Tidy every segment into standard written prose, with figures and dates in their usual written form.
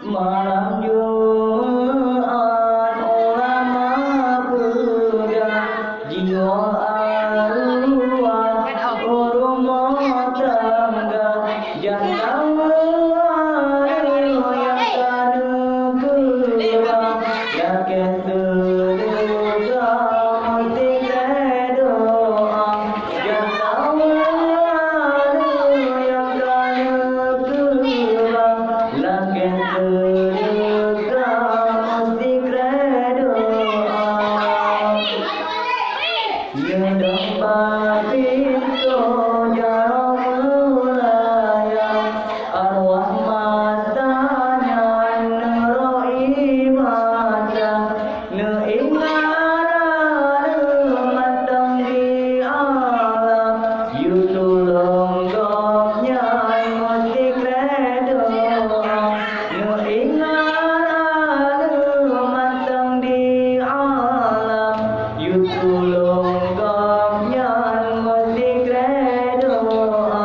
Malam Jumat ulama pemuda jiwa arwah rumah tangga jangan yang kanu kurang yakin terduga mesti doa jangan yang kanu kurang yakin terduga mesti doa yang dapat itu jarang mulaya arwah matanya neroi mata neingara matang di alam you tulung gopnya mesti doa neingara matang di alam you tulung gopnya mesti doa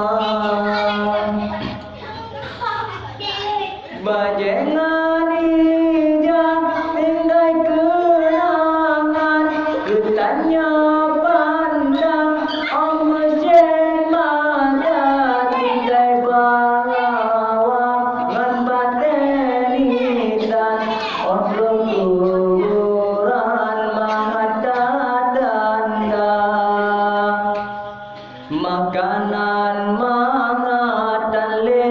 bajengan injak tinggai kenangan getahnya pandang om mejen mata tinggai bangawang ngan batenitan om kuburan mangata dandang makanan mangatan le